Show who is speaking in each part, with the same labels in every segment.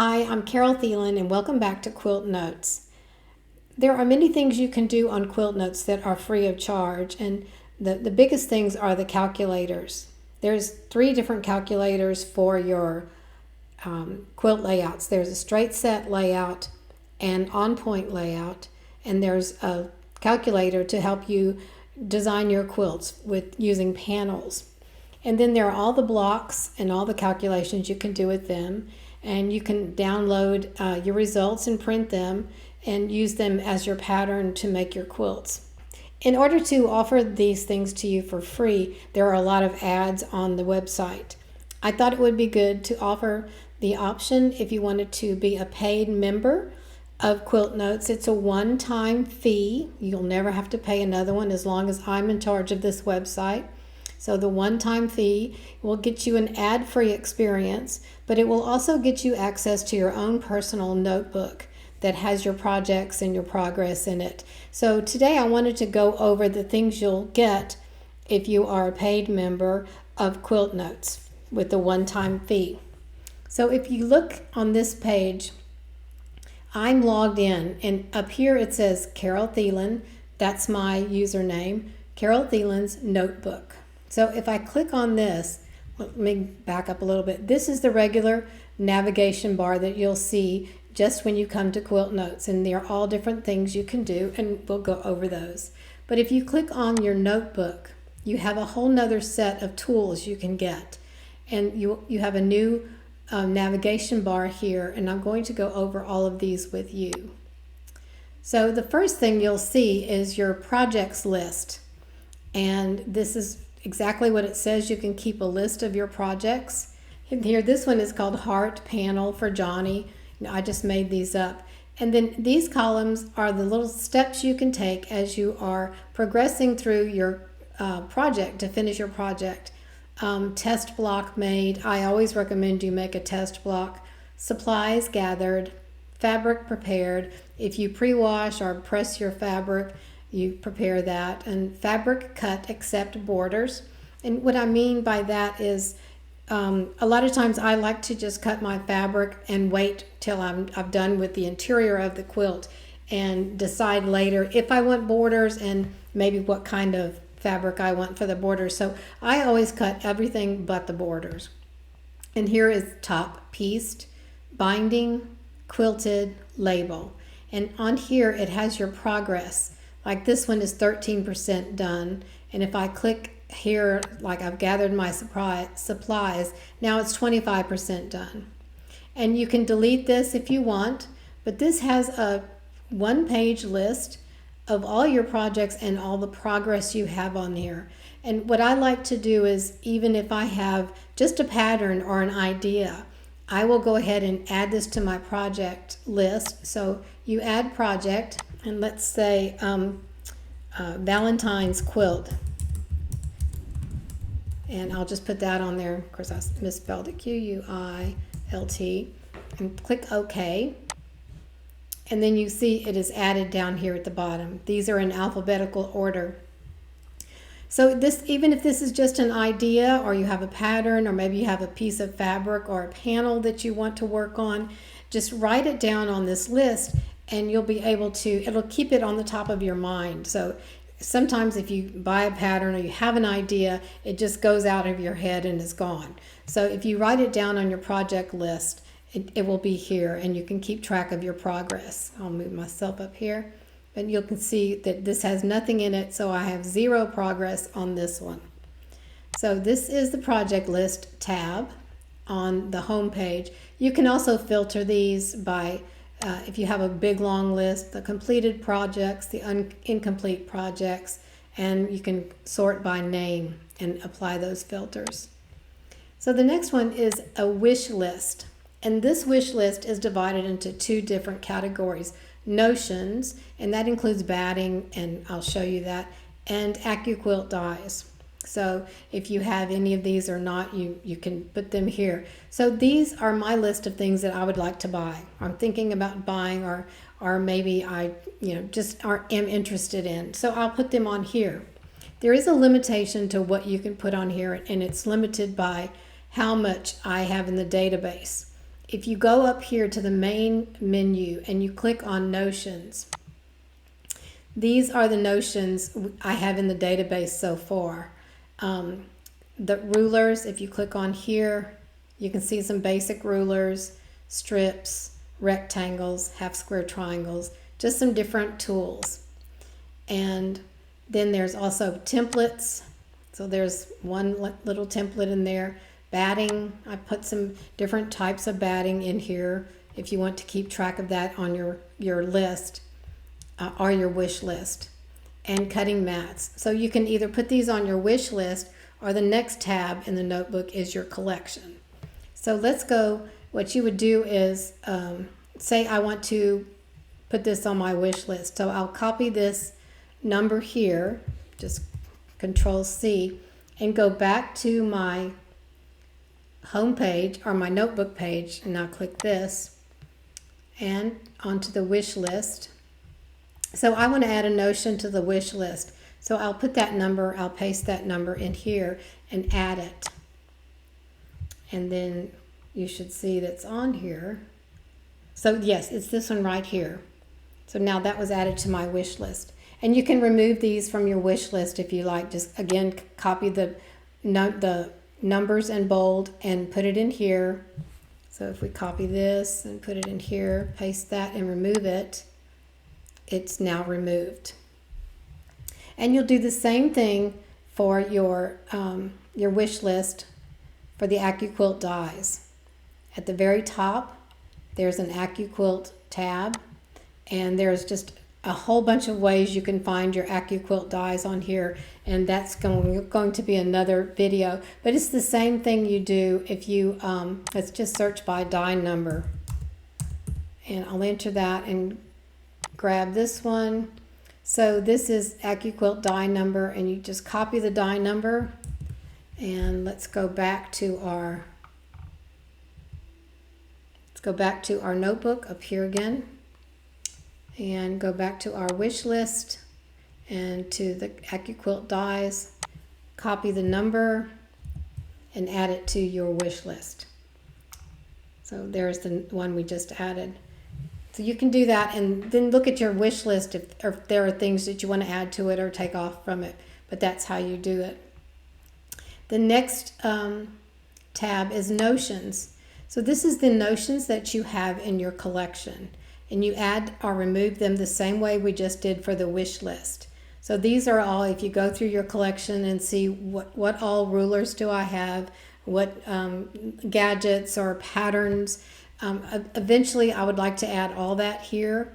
Speaker 1: Hi, I'm Carol Thielen and welcome back to QuiltNotes. There are many things you can do on QuiltNotes that are free of charge, and the biggest things are the calculators. There's 3 different calculators for your quilt layouts. There's a straight set layout and on-point layout, and there's a calculator to help you design your quilts with using panels. And then there are all the blocks and all the calculations you can do with them. And you can download your results and print them and use them as your pattern to make your quilts. In order to offer these things to you for free, there are a lot of ads on the website. I thought it would be good to offer the option if you wanted to be a paid member of QuiltNotes. It's a one-time fee. You'll never have to pay another one as long as I'm in charge of this website. So the one-time fee will get you an ad-free experience, but it will also get you access to your own personal notebook that has your projects and your progress in it. So today I wanted to go over the things you'll get if you are a paid member of QuiltNotes with the one-time fee. So if you look on this page, I'm logged in, and up here it says Carol Thielen. That's my username, Carol Thielen's Notebook. So if I click on this, let me back up a little bit. This is the regular navigation bar that you'll see just when you come to QuiltNotes, and they're all different things you can do, and we'll go over those. But if you click on your notebook, you have a whole nother set of tools you can get. And you have a new navigation bar here, and I'm going to go over all of these with you. So the first thing you'll see is your projects list. And this is exactly what it says. You can keep a list of your projects. And here, this one is called Heart Panel for Johnny. I just made these up. And then these columns are the little steps you can take as you are progressing through your project to finish your project. Test block made. I always recommend you make a test block. Supplies gathered. Fabric prepared. If you pre-wash or press your fabric, you prepare that. And fabric cut except borders. And what I mean by that is a lot of times I like to just cut my fabric and wait till I've done with the interior of the quilt and decide later if I want borders and maybe what kind of fabric I want for the borders. So I always cut everything but the borders. And here is top pieced, binding, quilted, label. And on here it has your progress. Like this one is 13% done, and if I click here, like I've gathered my supplies, now it's 25% done. And you can delete this if you want, but this has a one-page list of all your projects and all the progress you have on here. And what I like to do is, even if I have just a pattern or an idea, I will go ahead and add this to my project list. So you add project, and let's say Valentine's quilt, and I'll just put that on there. Of course I misspelled it, Q-U-I-L-T, and click OK, and then you see it is added down here at the bottom. These are in alphabetical order. So this, even if this is just an idea, or you have a pattern, or maybe you have a piece of fabric or a panel that you want to work on, just write it down on this list, and you'll be able to, it'll keep it on the top of your mind. So sometimes if you buy a pattern or you have an idea, it just goes out of your head and is gone. So if you write it down on your project list, it will be here, and you can keep track of your progress. I'll move myself up here, and you can see that this has nothing in it, so I have 0 progress on this one. So this is the project list tab on the home page. You can also filter these by if you have a big long list, the completed projects, the incomplete projects, and you can sort by name and apply those filters. So the next one is a wish list, and this wish list is divided into 2 different categories: notions, and that includes batting, and I'll show you that, and AccuQuilt dies. So if you have any of these or not, you can put them here. So these are my list of things that I would like to buy. I'm thinking about buying, or maybe I just am interested in. So I'll put them on here. There is a limitation to what you can put on here, and it's limited by how much I have in the database. if you go up here to the main menu and you click on Notions, these are the notions I have in the database so far. The rulers, if you click on here, you can see some basic rulers, strips, rectangles, half square triangles, just some different tools. And then there's also templates. So there's one little template in there. Batting, I put some different types of batting in here if you want to keep track of that on your list or your wish list. And cutting mats. So you can either put these on your wish list, or the next tab in the notebook is your collection. So let's go, what you would do is, say I want to put this on my wish list. So I'll copy this number here, just Control C, and go back to my home page or my notebook page, and I'll click this and onto the wish list. So I want to add a notion to the wish list. So I'll put that number, I'll paste that number in here and add it. And then you should see that's on here. So yes, it's this one right here. So now that was added to my wish list. And you can remove these from your wish list if you like. Just again, copy the numbers in bold and put it in here. So if we copy this and put it in here, paste that and remove it, it's now removed. And you'll do the same thing for your wish list for the AccuQuilt dies. At the very top, there's an AccuQuilt tab, and there's just a whole bunch of ways you can find your AccuQuilt dies on here, and that's going to be another video. But it's the same thing you do if you, let's just search by die number. And I'll enter that and grab this one. So this is AccuQuilt die number, and you just copy the die number. And let's go back to our notebook up here again, and go back to our wish list and to the AccuQuilt dies, copy the number and add it to your wish list. So there's the one we just added. So you can do that, and then look at your wish list if there are things that you want to add to it or take off from it. But that's how you do it. The next tab is Notions. So this is the notions that you have in your collection, and you add or remove them the same way we just did for the wish list. So these are all, if you go through your collection and see what all rulers do I have, what gadgets or patterns. Eventually I would like to add all that here.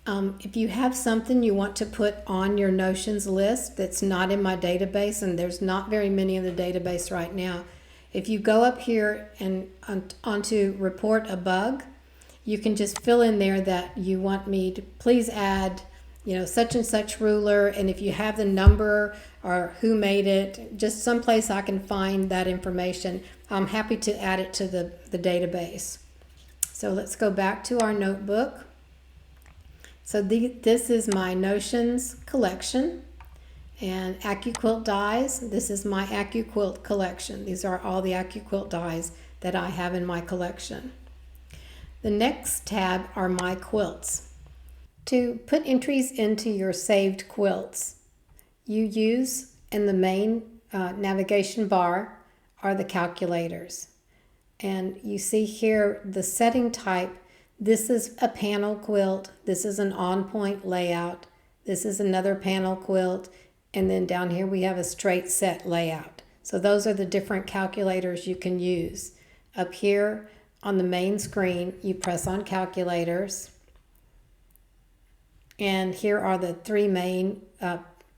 Speaker 1: If you have something you want to put on your notions list that's not in my database, and there's not very many in the database right now, if you go up here and onto report a bug, you can just fill in there that you want me to please add, such and such ruler, and if you have the number or who made it, just someplace I can find that information, I'm happy to add it to the database. So let's go back to our notebook. So this is my notions collection, and AccuQuilt dies. This is my AccuQuilt collection. These are all the AccuQuilt dies that I have in my collection. The next tab are my quilts. To put entries into your saved quilts, you use in the main navigation bar are the calculators. And you see here the setting type. This is a panel quilt. This is an on-point layout. This is another panel quilt. And then down here we have a straight set layout. So those are the different calculators you can use. Up here on the main screen, you press on calculators. And here are the three main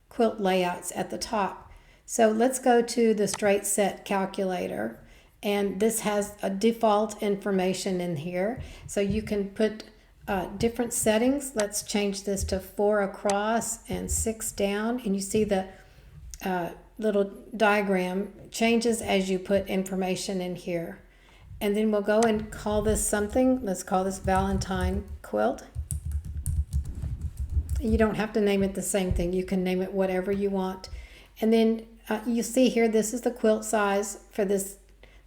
Speaker 1: quilt layouts at the top. So let's go to the straight set calculator. And this has a default information in here. So you can put different settings. Let's change this to 4 across and 6 down. And you see the little diagram changes as you put information in here. And then we'll go and call this something. Let's call this Valentine quilt. You don't have to name it the same thing. You can name it whatever you want. And then you see here, this is the quilt size for this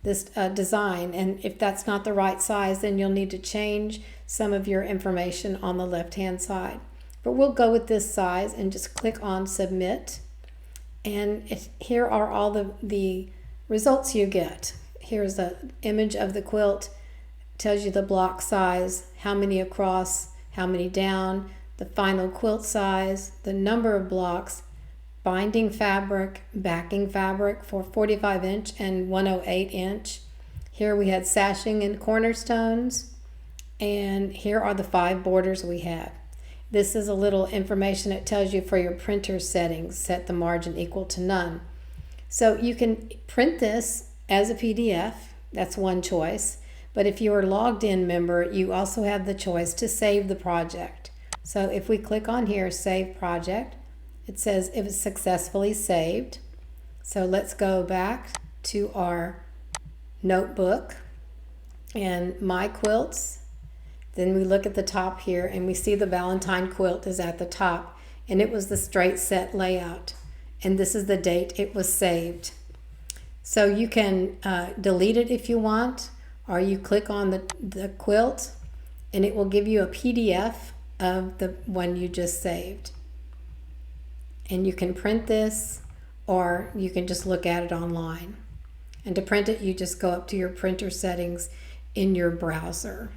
Speaker 1: this design, and if that's not the right size, then you'll need to change some of your information on the left hand side. But we'll go with this size and just click on submit, and here are all the results you get. Here's the image of the quilt, tells you the block size, how many across, how many down, the final quilt size, the number of blocks, binding fabric, backing fabric for 45-inch and 108-inch. Here we had sashing and cornerstones, and here are the 5 borders we have. This is a little information it tells you for your printer settings. Set the margin equal to none. So you can print this as a PDF. That's one choice. But if you're a logged in member, you also have the choice to save the project. So if we click on here, Save Project, it says it was successfully saved. So let's go back to our notebook and My Quilts. Then we look at the top here and we see the Valentine quilt is at the top, and it was the straight set layout. And this is the date it was saved. So you can delete it if you want, or you click on the quilt and it will give you a PDF of the one you just saved. And you can print this, or you can just look at it online. And to print it, you just go up to your printer settings in your browser.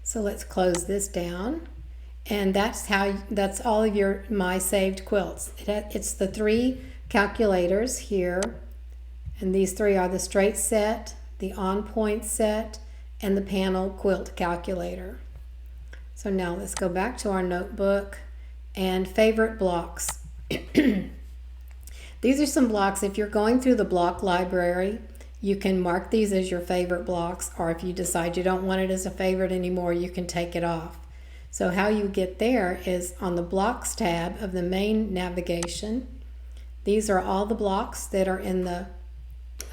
Speaker 1: So let's close this down, and that's all of your My Saved Quilts. It's the 3 calculators here, and these 3 are the straight set, the on point set, and the panel quilt calculator. So now let's go back to our notebook and favorite blocks. These are some blocks. If you're going through the block library, you can mark these as your favorite blocks, or if you decide you don't want it as a favorite anymore, you can take it off. So how you get there is on the blocks tab of the main navigation. These are all the blocks that are in the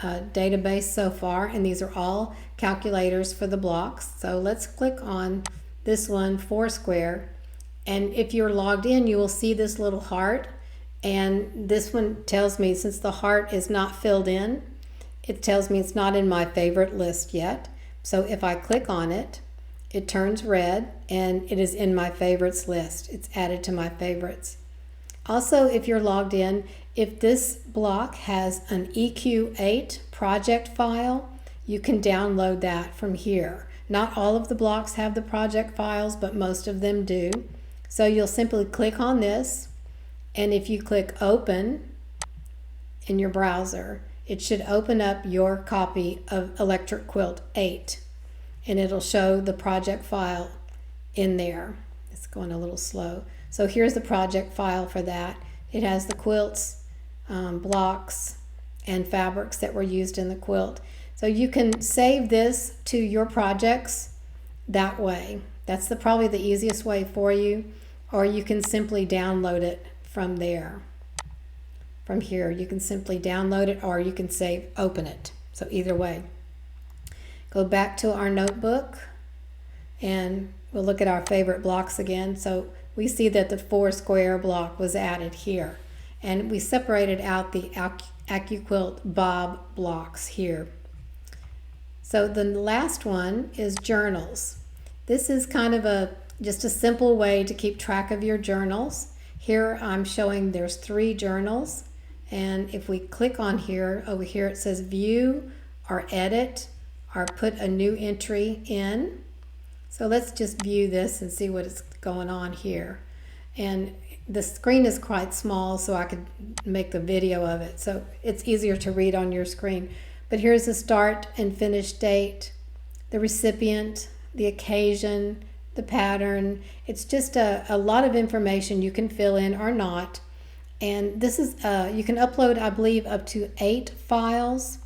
Speaker 1: database so far, and these are all calculators for the blocks. So let's click on this one, Foursquare, and if you're logged in, you will see this little heart, and this one tells me, since the heart is not filled in, it tells me it's not in my favorite list yet. So if I click on it, it turns red and it is in my favorites list. It's added to my favorites. Also, if you're logged in, if this block has an EQ8 project file, you can download that from here. Not all of the blocks have the project files, but most of them do. So you'll simply click on this, and if you click Open in your browser, it should open up your copy of Electric Quilt 8, and it'll show the project file in there. It's going a little slow. So here's the project file for that. It has the quilts, blocks, and fabrics that were used in the quilt. So you can save this to your projects that way. That's probably the easiest way for you, or you can simply download it from there. From here, you can simply download it, or you can open it. So either way. Go back to our notebook and we'll look at our favorite blocks again. So we see that the Foursquare block was added here, and we separated out the AccuQuilt Bob blocks here. So the last one is journals. This is kind of just a simple way to keep track of your journals. Here I'm showing there's 3 journals. And if we click on here, over here it says view or edit or put a new entry in. So let's just view this and see what is going on here. And the screen is quite small, so I could make the video of it. So it's easier to read on your screen. But here's the start and finish date, the recipient, the occasion, the pattern. It's just a lot of information you can fill in or not. And this is, you can upload, I believe, up to 8 files.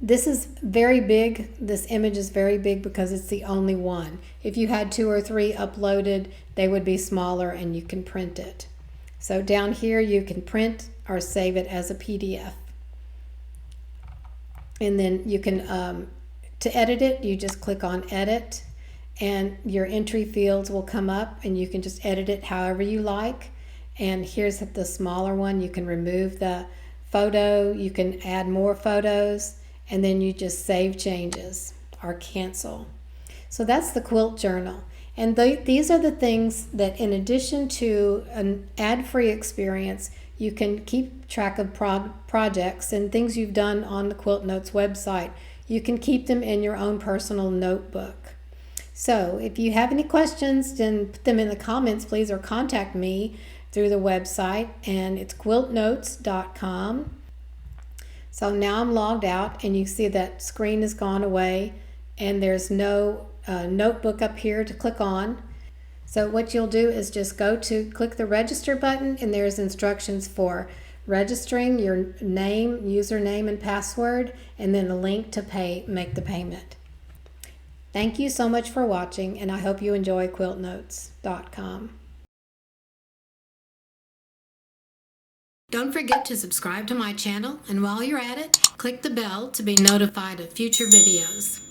Speaker 1: This is very big. This image is very big because it's the only one. If you had 2 or 3 uploaded, they would be smaller and you can print it. So down here you can print or save it as a PDF. And then you can, to edit it, you just click on Edit, and your entry fields will come up and you can just edit it however you like. And here's the smaller one. You can remove the photo, you can add more photos, and then you just save changes or cancel. So that's the quilt journal. And these are the things that, in addition to an ad-free experience, you can keep track of projects and things you've done on the QuiltNotes website. You can keep them in your own personal notebook. So if you have any questions, then put them in the comments, please, or contact me through the website, and it's QuiltNotes.com. So now I'm logged out, and you see that screen has gone away, and there's no notebook up here to click on. So what you'll do is just click the register button, and there's instructions for registering your name, username, and password, and then a link to make the payment. Thank you so much for watching, and I hope you enjoy QuiltNotes.com. Don't forget to subscribe to my channel, and while you're at it, click the bell to be notified of future videos.